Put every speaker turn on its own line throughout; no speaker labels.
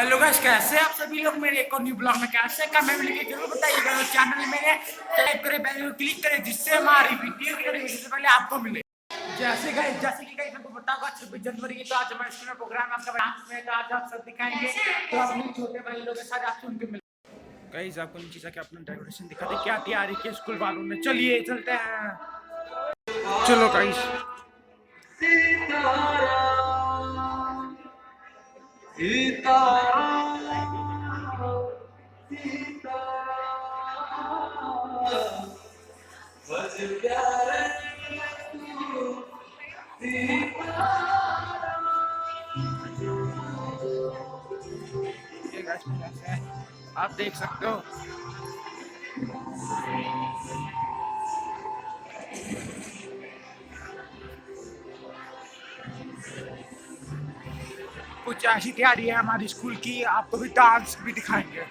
Hello guys, कैसे आप सभी लोग मेरे एक और न्यू ब्लॉग में कैसे कमेंट में लिख के जरूर बताइएगा। चैनल मेरे सब्सक्राइब करें, बेल को क्लिक करें, जिससे हमारी वीडियो की नोटिफिकेशन सबसे पहले आपको मिले। जैसे कि गाइस आपको बताऊंगा 26 जनवरी की तो आज हमारे स्कूल में प्रोग्राम आपका डांस में, तो आज आप सब दिखाएंगे, तो अपने छोटे भाई लोगों के साथ आपसे उनके मिले। गाइस आपको नीचे जाके अपना डेकोरेशन दिखाते क्या तैयारी की स्कूल वालों ने। चलिए चलते हैं, चलो गाइस। आप देख सकते हो कुछ ऐसी तैयारी है हमारी स्कूल की, आपको भी डांस भी दिखाएंगे।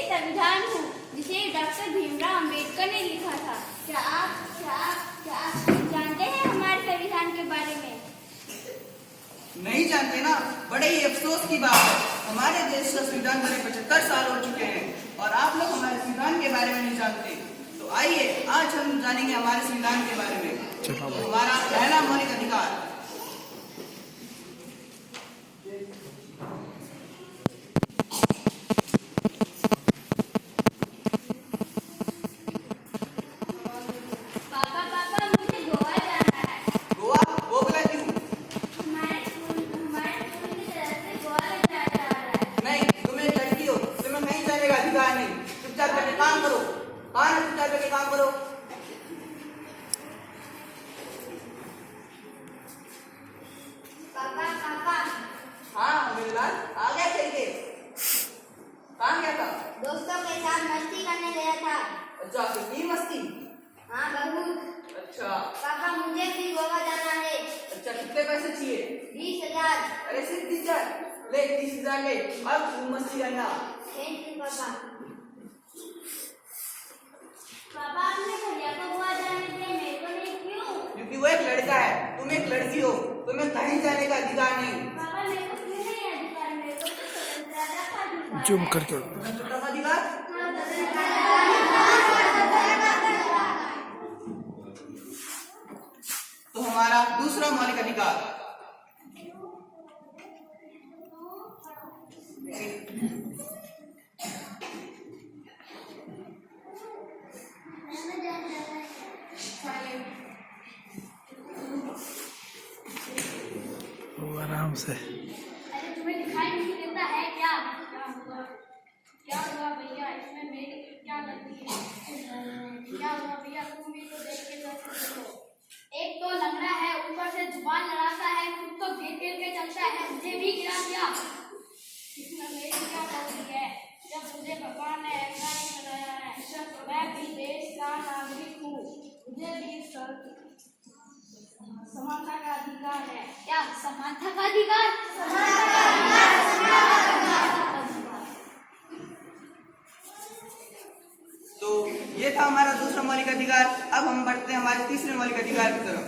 संविधान हूँ जिसे डॉक्टर भीमराव अंबेडकर ने लिखा था। क्या आप जानते हैं हमारे संविधान के बारे में?
नहीं जानते ना, बड़े ही अफसोस की बात है। हमारे देश का संविधान बने 75 साल हो चुके हैं और आप लोग हमारे संविधान के बारे में नहीं जानते। तो तो आइए आज हम जानेंगे हमारे संविधान के बारे में। तो हमारा पहला मौलिक अधिकार,
पापा पापा मुझे गोवा जाना है।
गोवा बोला क्यों?
हमारे स्कूल की तरफ से गोवा ले जाया जा रहा है।
नहीं, तुम्हें लड़की हो, तुम्हें कहीं जाने का अधिकार नहीं। चुपचाप करके काम करो। हाँ ना, चुपचाप करके काम करो।
पापा पापा
हाँ मेरे लाल, आ गया खेल के। कहाँ गया था?
दोस्तों के साथ मस्ती करने गया था।
अच्छा, कितनी मस्ती?
हाँ बहुत।
अच्छा
पापा मुझे भी गोवा जाना है।
अच्छा, कितने पैसे चाहिए?
20,000।
अरे सिर्फ 30,000? ले 30,000 ले, अब तुम मस्ती करना।
थैंक यू पापा। पापा आपने भैया को गोवा जाने दिया, मेरे को नहीं क्यों?
क्योंकि वो एक लड़का है, तुम एक लड़की हो, तुम्हें कहीं जाने का अधिकार नहीं।
पापा मेरे को क्यों नहीं अधिकार? मेरे को तो स्वतंत्रता का अधिकार
जूम
है।
करके
स्वतंत्रता का अधिकार?
हाँ, स्वतंत्रता का अधिकार।
तो हमारा दूसरा मौलिक अधिकार,
वो आराम से।
अरे तुम्हें दिखाई नहीं देता है क्या? क्या हुआ भैया? इसमें मेरी क्या गलती है? क्या हुआ भैया? तुम भी तो देख के देखो। एक तो लंगड़ा है, ऊपर से जुबान लड़ाता है, खुद तो गिर गिर के चलता है, मुझे भी गिरा दिया। इसमें मेरी क्या गलती है? जब मुझे भगवान ने ऐसा ही बनाया है, मैं भी देश का नागरिक हूँ, मुझे भी समानता का अधिकार है। क्या समानता का अधिकार?
तो ये था हमारा दूसरा मौलिक अधिकार। अब हम बढ़ते हैं हमारे तीसरे मौलिक अधिकार की तरफ।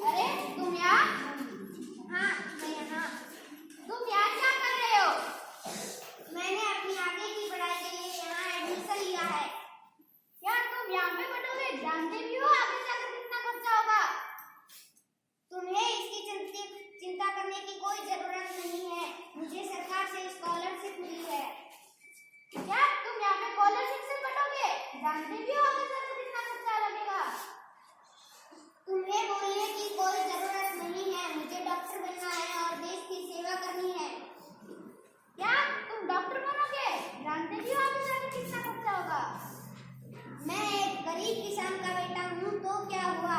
अरे तुम यहाँ? हाँ मैं यहाँ। तुम यहाँ क्या कर रहे हो? मैंने अपनी आगे की पढ़ाई के लिए यहाँ एडमिशन लिया है। यार तुम यहाँ पे पढ़ोगे, जानते भी हो आगे जाकर कितना खर्चा होगा। तुम्हें इसकी चिंता करने की कोई जरूरत नहीं है, मुझे सरकार से स्कॉलरशिप मिली है। क्या तुम यहाँ पे स्कॉलरशिप से पढ़ोगे? जानते भी हो आगे जाकर कितना खर्चा लगेगा। तुम्हें बोलने की कोई जरूरत नहीं है, मुझे डॉक्टर बनना है और देश की सेवा करनी है। क्या तुम डॉक्टर बनोगे? जानते भी हो आगे जाकर कितना खर्चा होगा। मैं एक गरीब किसान का बेटा हूँ, तो क्या हुआ?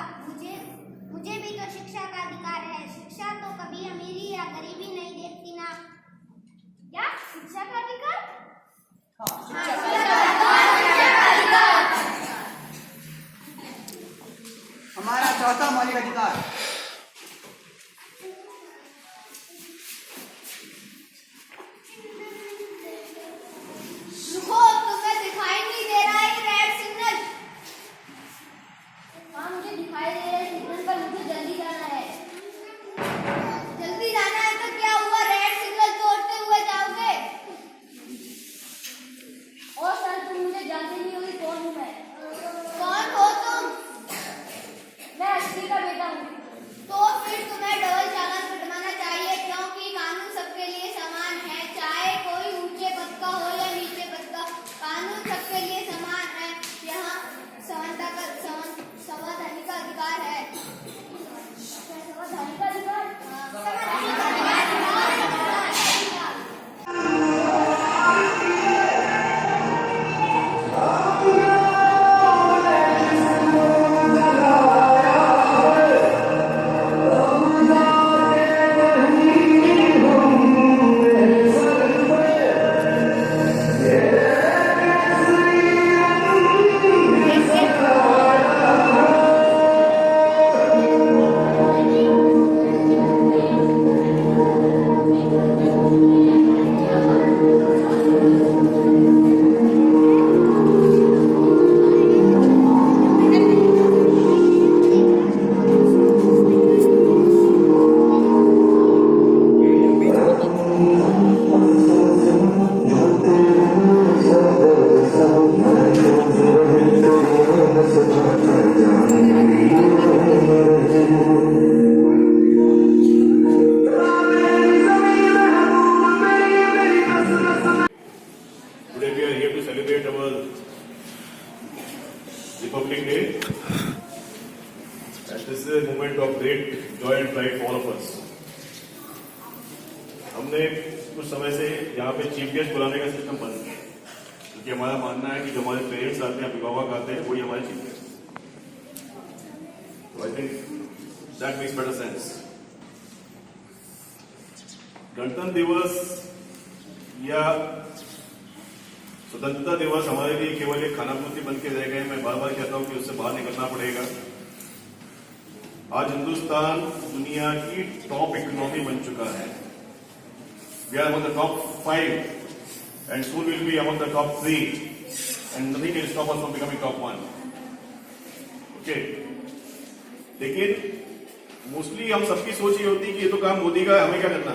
मुझे भी तो शिक्षा का अधिकार है। शिक्षा तो कभी अमीरी या गरीबी नहीं देखती ना। क्या शिक्षा का अधिकार?
हमारा चौथा मौलिक अधिकार,
रुको, तुम्हें दिखाई नहीं दे रहा है रेड सिग्नल? हाँ मुझे दिखाई दे रहा है सिग्नल, पर मुझे जल्दी जाना है। जल्दी जाना है तो क्या हुआ? रेड सिग्नल तोड़ते हुए जाओगे? और सर तुम मुझे जानते नहीं होगी कौन हूँ मैं? कौन हो तुम? मैं अस्सी का बेटा हूँ। तो फिर तुम्हें डबल चालान कटवाना चाहिए, क्योंकि कानून सबके लिए समान है, चाहे कोई ऊंचे पद का हो या नीचे पद का। कानून सबके लिए समान है। यहाँ संवैधानिक अधिकार है। संवैधानिक अधिकार?
are here to celebrate our Republic Day. And this is a moment of great joy and pride for all of us. हमने कुछ समय से यहाँ पे चीफ गेस्ट बुलाने का सिस्टम बंद किया क्योंकि हमारा मानना है कि जो हमारे पेरेंट्स आते हैं, अभिभावक आते हैं, वही हमारे चीफ गेस्ट। तो I think that makes better sense. गणतंत्र दिवस या स्वतंत्रता दिवस हमारे लिए केवल एक खानापूर्ति बन के रह गए। मैं बार बार कहता हूं कि उससे बाहर निकलना पड़ेगा। आज हिंदुस्तान दुनिया की टॉप इकोनॉमी बन चुका है। We are among the top 5 and soon will be among the top 3 and nothing can stop us from becoming top 1। Okay, लेकिन मोस्टली हम सबकी सोच ये होती है कि ये तो काम मोदी का है, हमें क्या करना।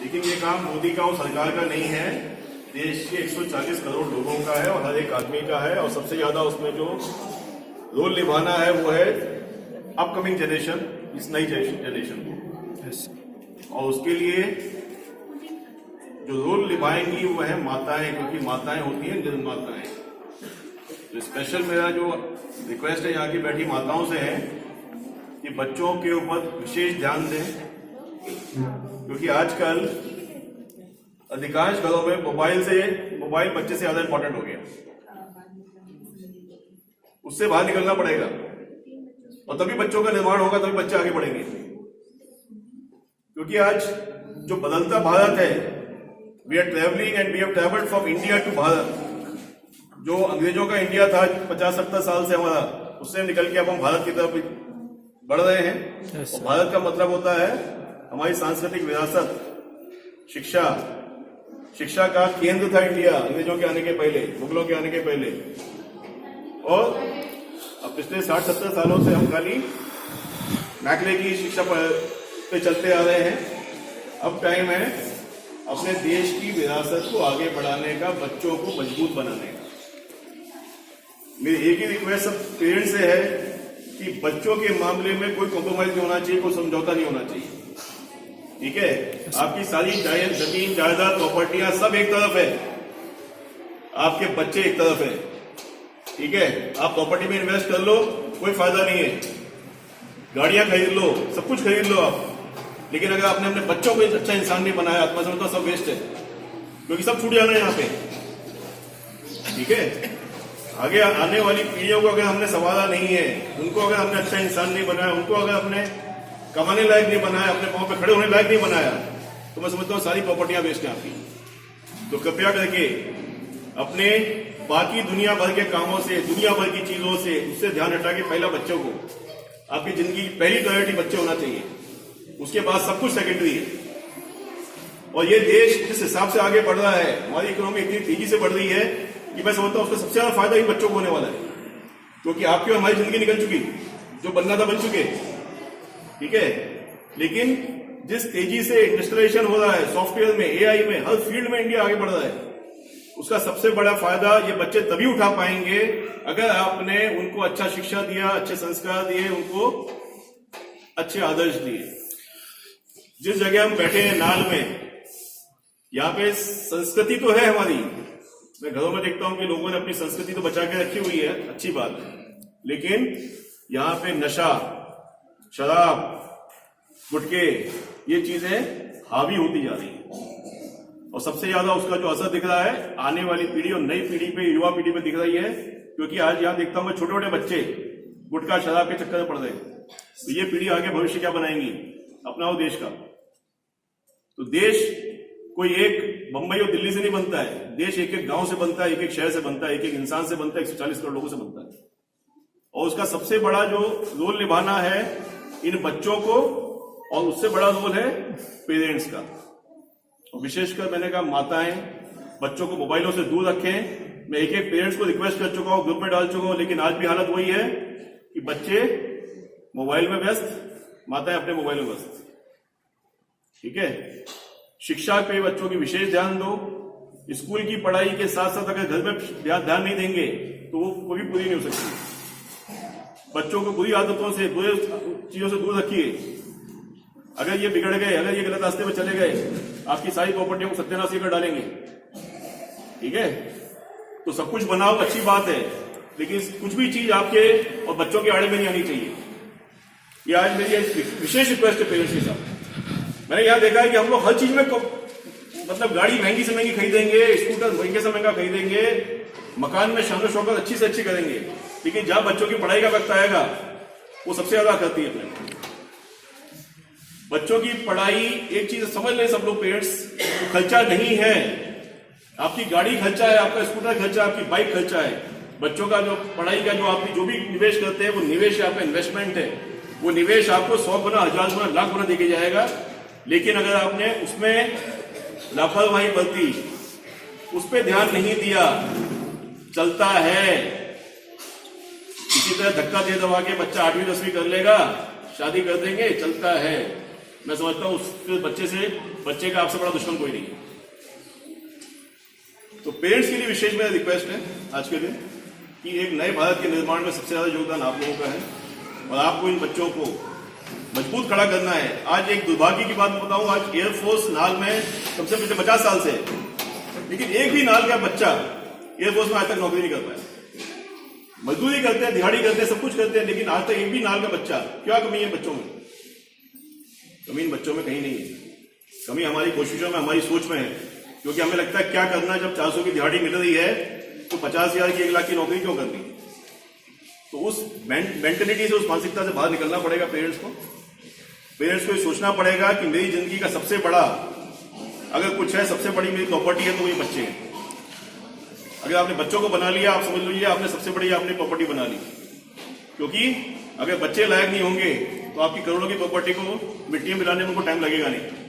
लेकिन ये काम मोदी का और सरकार का नहीं है, देश के 140 करोड़ लोगों का है और हर एक आदमी का है। और सबसे ज्यादा उसमें जो रोल निभाना है वो है अपकमिंग जनरेशन, इस नई जनरेशन को। और उसके लिए जो रोल निभाएंगी वो है माताएं, क्योंकि माताएं होती हैं निर्माताएं। तो स्पेशल मेरा जो रिक्वेस्ट है यहाँ की बैठी माताओं से है कि बच्चों के ऊपर विशेष ध्यान दें, क्योंकि आजकल अधिकांश घरों में मोबाइल बच्चे से ज्यादा इंपॉर्टेंट हो गया। उससे बाहर निकलना पड़ेगा और तभी बच्चों का निर्माण होगा, तभी बच्चे आगे बढ़ेंगे। क्योंकि आज जो बदलता भारत है, we are travelling and we have travelled from India to Bharat. जो अंग्रेजों का इंडिया था 50-70 साल से हमारा, उससे निकल के अब हम भारत की तरफ बढ़ रहे हैं। और भारत का मतलब होता है हमारी सांस्कृतिक विरासत, शिक्षा का केंद्र था इंडिया अंग्रेजों के आने के पहले, मुगलों के आने के पहले। और अब पिछले 60-70 सालों से हम खाली मैकले की शिक्षा पे चलते आ रहे हैं। अब टाइम है अपने देश की विरासत को आगे बढ़ाने का, बच्चों को मजबूत बनाने का। मेरी एक ही रिक्वेस्ट सब पेरेंट्स से है कि बच्चों के मामले में कोई कॉम्प्रोमाइज नहीं होना चाहिए, कोई समझौता नहीं होना चाहिए। ठीक है, आपकी सारी जमीन जायदाद प्रॉपर्टियां सब एक तरफ है, आपके बच्चे एक तरफ है। ठीक है, आप प्रॉपर्टी में इन्वेस्ट कर लो, कोई फायदा नहीं है। गाड़ियां खरीद लो, सब कुछ खरीद लो आप, लेकिन अगर आपने अपने बच्चों को एक अच्छा इंसान नहीं बनाया, आत्मा समझता सब वेस्ट है, क्योंकि सब छूट जाना है यहाँ पे। ठीक है, आगे आने वाली पीढ़ियों को अगर हमने संभाला नहीं है, उनको अगर हमने अच्छा इंसान नहीं बनाया, उनको अगर हमने कमाने लायक नहीं बनाया, अपने पांव पे खड़े होने लायक नहीं बनाया, तो मैं समझता हूँ सारी प्रॉपर्टियां वेस्ट हैं आपकी। तो कृपया करके अपने बाकी दुनिया भर के कामों से, दुनिया भर की चीजों से, उससे ध्यान हटा के पहला बच्चों को, आपकी जिंदगी की पहली प्रायोरिटी बच्चे होना चाहिए, उसके बाद सब कुछ सेकेंडरी है। और ये देश जिस हिसाब से आगे बढ़ रहा है, हमारी इकोनॉमी इतनी तेजी से बढ़ रही है कि मैं समझता हूं उसका सबसे ज्यादा फायदा ही बच्चों को होने वाला है, क्योंकि आपकी और हमारी जिंदगी निकल चुकी, जो बनना था बन चुके। ठीक है, लेकिन जिस तेजी से इंडस्ट्रियलाइजेशन हो रहा है, सॉफ्टवेयर में, एआई में, हर फील्ड में इंडिया आगे बढ़ रहा है, उसका सबसे बड़ा फायदा ये बच्चे तभी उठा पाएंगे अगर आपने उनको अच्छा शिक्षा दिया, अच्छे संस्कार दिए, उनको अच्छे आदर्श दिए। जिस जगह हम बैठे हैं नाल में, यहाँ पे संस्कृति तो है हमारी, मैं घरों में देखता हूं कि लोगों ने अपनी संस्कृति तो बचा के रखी हुई है, अच्छी बात है, लेकिन यहाँ पे नशा, शराब, गुटखे, ये चीजें हावी होती जा रही हैं। और सबसे ज्यादा उसका जो असर दिख रहा है आने वाली पीढ़ी और नई पीढ़ी पे, युवा पीढ़ी पे दिख रही है, क्योंकि आज यहां देखता हूं मैं छोटे छोटे बच्चे गुटखा शराब के चक्कर में पड़ रहे हैं। तो ये पीढ़ी आगे भविष्य क्या बनाएंगी अपना वो देश का। तो देश कोई एक बंबई और दिल्ली से नहीं बनता है, देश एक एक गांव से बनता है, एक एक शहर से बनता है, एक एक इंसान से बनता है, 140 करोड़ लोगों से बनता है। और उसका सबसे बड़ा जो रोल निभाना है इन बच्चों को, और उससे बड़ा रोल है पेरेंट्स का। और विशेषकर मैंने कहा माताएं बच्चों को मोबाइलों से दूर रखें। मैं एक एक पेरेंट्स को रिक्वेस्ट कर चुका हूं, ग्रुप में डाल चुका हूं, लेकिन आज भी हालत वही है कि बच्चे मोबाइल में व्यस्त, माताएं अपने मोबाइल में व्यस्त। ठीक है, शिक्षा पे बच्चों की विशेष ध्यान दो। स्कूल की पढ़ाई के साथ साथ अगर घर में ध्यान नहीं देंगे तो वो कभी पूरी नहीं हो सकती। बच्चों को बुरी आदतों से, बुरे चीजों से दूर रखिए। अगर ये बिगड़ गए, अगर ये गलत रास्ते में चले गए, आपकी सारी प्रॉपर्टियों को सत्यानाश कर डालेंगे। ठीक है, तो सब कुछ बनाओ, अच्छी बात है, लेकिन कुछ भी चीज आपके और बच्चों के आड़े में नहीं आनी चाहिए। ये आज मेरी विशेष रिक्वेस्ट है पेरेंट्स के साथ। मैंने यहां देखा है कि हम लोग हर चीज में मतलब गाड़ी महंगी से महंगी खरीदेंगे, स्कूटर महंगे से महंगा खरीदेंगे, मकान में शान शौकत अच्छी से अच्छी करेंगे, लेकिन जहां बच्चों की पढ़ाई का वक्त आएगा वो सबसे ज्यादा करती है अपने बच्चों की पढ़ाई। एक चीज समझ लें सब लोग पेरेंट्स, तो खर्चा नहीं है, आपकी गाड़ी खर्चा है, आपका स्कूटर खर्चा है, आपकी बाइक खर्चा है। बच्चों का जो पढ़ाई का जो आप जो भी निवेश करते हैं वो निवेश है, आपका इन्वेस्टमेंट है। वो निवेश आपको 100 गुना, 1000 गुना, लाख गुना देके जाएगा। लेकिन अगर आपने उसमें लापरवाही बरती, उस पर ध्यान नहीं दिया, चलता है इसी तरह धक्का दे दबा के बच्चा 8वीं 10वीं कर लेगा, शादी कर देंगे, चलता है। मैं समझता हूं उस बच्चे का आपसे बड़ा दुश्मन कोई नहीं है। तो पेरेंट्स के लिए विशेष मेरा रिक्वेस्ट है आज के दिन कि एक नए भारत के निर्माण में सबसे ज्यादा योगदान आप लोगों का है और आपको इन बच्चों को मजबूत खड़ा करना है। आज एक दुर्भाग्य की बात बताऊं, आज एयरफोर्स नाल में कम से कम पिछले 50 साल से, लेकिन एक भी नाल का बच्चा एयरफोर्स में आज तक नौकरी नहीं कर पाया। मजदूरी करते हैं, दिहाड़ी करते हैं, सब कुछ करते हैं, लेकिन आज तक एक भी नाल का बच्चा, क्या कमी है बच्चों में? कमी इन बच्चों में कहीं नहीं है। कमी हमारी कोशिशों में, हमारी सोच में है, क्योंकि हमें लगता है क्या करना, जब 400 की दिहाड़ी मिल रही है तो 50,000 की 1 लाख की नौकरी क्यों करनी? तो उस मेंटेलिटी से, उस मानसिकता से बाहर निकलना पड़ेगा पेरेंट्स को। पेरेंट्स को ये सोचना पड़ेगा कि मेरी जिंदगी का सबसे बड़ा अगर कुछ है, सबसे बड़ी मेरी प्रॉपर्टी है तो वो ये बच्चे हैं। अगर आपने बच्चों को बना लिया, आप समझ लीजिए आपने सबसे बड़ी आपने प्रॉपर्टी बना ली, क्योंकि अगर बच्चे लायक नहीं होंगे तो आपकी करोड़ों की प्रॉपर्टी को मिट्टी में मिलाने में उनको टाइम लगेगा नहीं।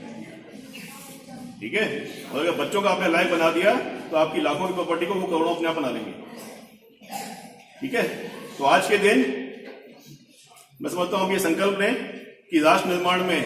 ठीक है, और अगर बच्चों का आपने लायक बना दिया तो आपकी लाखों की प्रॉपर्टी को वो करोड़ों अपने आप बना लेंगे। ठीक है, तो आज के दिन मैं समझता हूं ये संकल्प लें कि राष्ट्र निर्माण में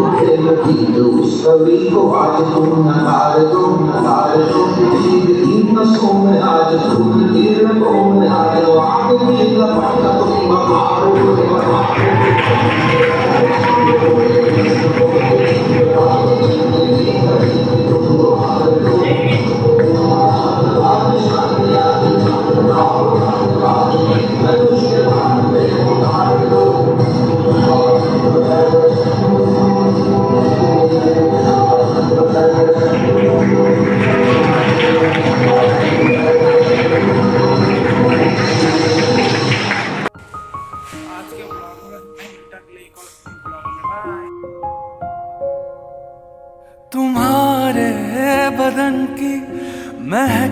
उस कवि को आज तुम नकार दो में आज तुम तीर्थों में आज आग की लपट का तुम बहार
आज के ब्लॉग में अगले एक और ब्लॉग में बाय।
तुम्हारे बदन की महक